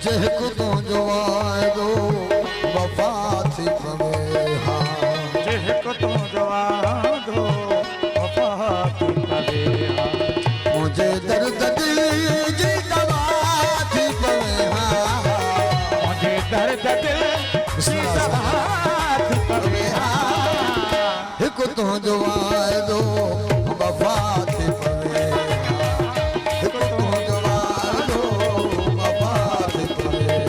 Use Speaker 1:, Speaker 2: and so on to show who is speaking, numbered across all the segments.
Speaker 1: जेको तो जो वादो वफा थी पवे हा
Speaker 2: जेको तो जो वादो वफा थी पवे हा
Speaker 1: मुझे दर्द दिल जी दवा थी पवे हा
Speaker 2: मुझे दर्द दिल जी दवा थी पवे हा
Speaker 1: हिकु तो जो वादो वफा थी पवे हिकु तो जो वादो वफा थी पवे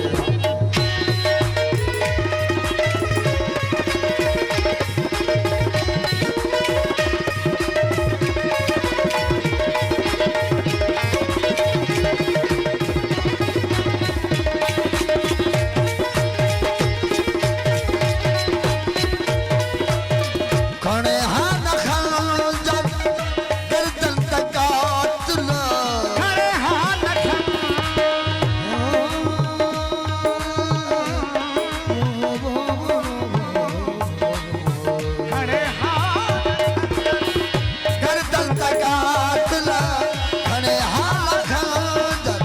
Speaker 1: खणे हा न खान जब गर्दन तकात ना
Speaker 2: खड़े हाथ खड़े हाथ
Speaker 1: गर्दन तकात ना खणे हा न खान जब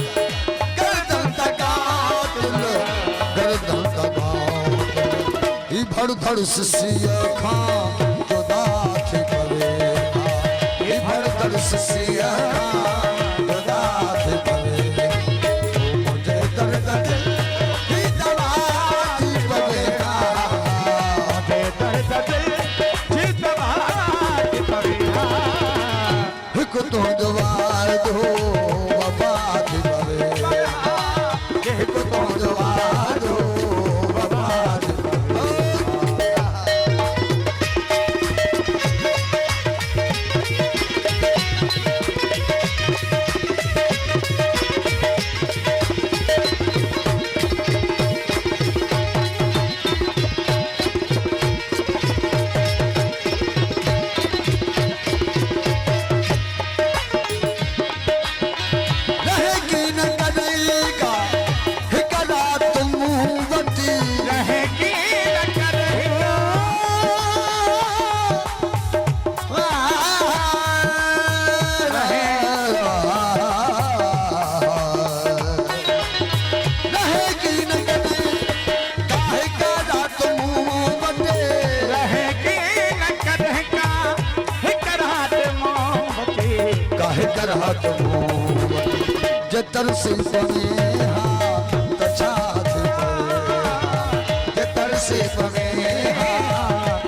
Speaker 1: गर्दन तकात ना गर्दन तकात ही भड़ धड़ सिसिया खां जुदा थी पवे ही भड़ धड़ सिसिया खां जुदा थी पवे मुझे दर्द दिल की दवा थी पवे
Speaker 2: मुझे दर्द दिल जी दवा थी पवे हा
Speaker 1: हिकु तो जवार दो वफा थी पवे हिकु तो जवार दो वफा थी पवे रहेगी न करेगा हिकु रात मुंह वटी
Speaker 2: रहेगी न करेगा
Speaker 1: रहेगी न करेगा हिकु रात मुंह वटे
Speaker 2: रहेगी न करेगा हिक रात मोहब्बती
Speaker 1: काहे करहा तुम जतर से पवे हा तछा थी पवे जतर से पवे हा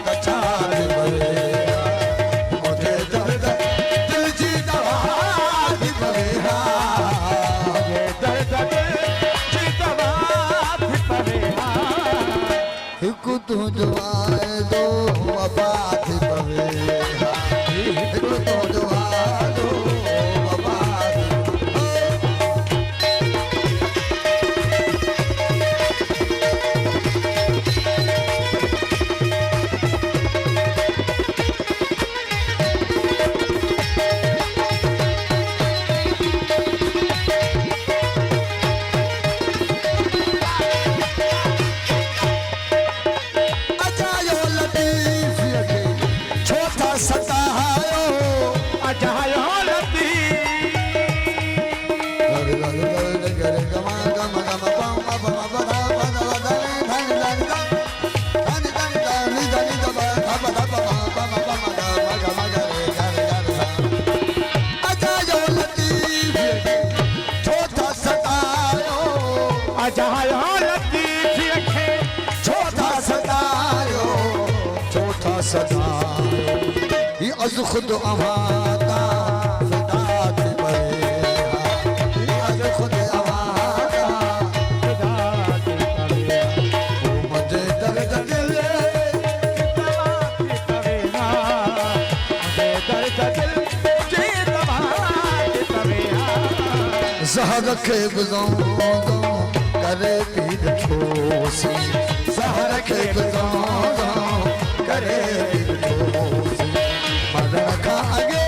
Speaker 1: तछा थी पवे मुझे दर्द दिल जी दवा थी पवे हा
Speaker 2: मुझे दर्द दिल जी दवा थी पवे हा
Speaker 1: हिकु तू जवाए दो वफा थी पवे हा हिकु तू जवाए दो वफा थी अजायो लतीफ खे छोटा सतायो
Speaker 2: अजायो लती
Speaker 1: अजायो लतीफ छोटा सतायो
Speaker 2: अजायो लती खे
Speaker 1: छोटा सतायो छोटा सतायो ये अज खुद अमाता सदा थी पवे ये अज खुद अमाता
Speaker 2: खुदा थी पवे
Speaker 1: मुझे दर्द दिल
Speaker 2: दवा थी पवे हा मुझे दर्द दिल जी दवा थी पवे हा
Speaker 1: जहर के गुज़ारो करे पीर ठोसी जहर के गुज़ारो करे पीर ठोसी मरण का आगे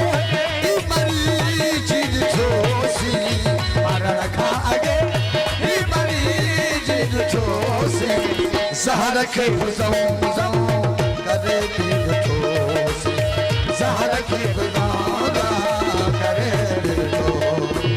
Speaker 1: ई मरी चीज ठोसी मरण का आगे ई मरी चीज ठोसी जहर के गुज़ारो करे पीर ठोसी जहर के गुज़ारो करे पीर ठोसी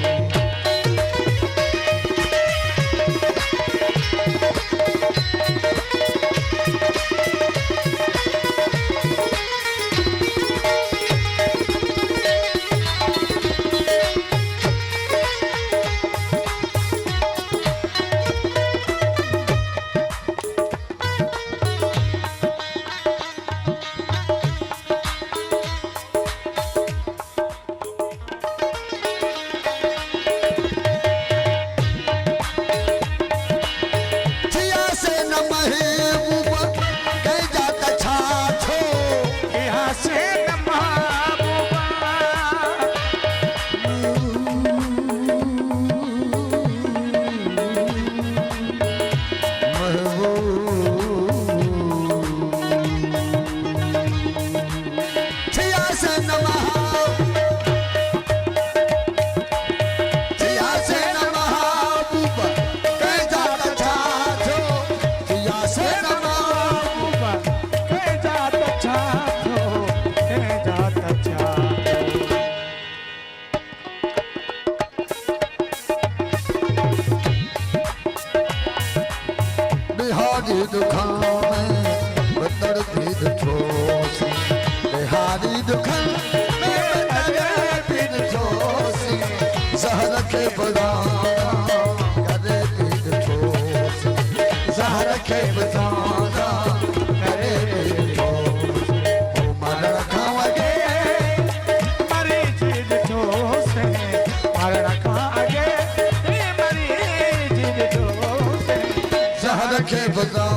Speaker 1: खे बसाना करे तो मरण खां अॻे
Speaker 2: मरी चीज तो से मरण खां अॻे मरी चीज तो से
Speaker 1: ज़हर खे बसाना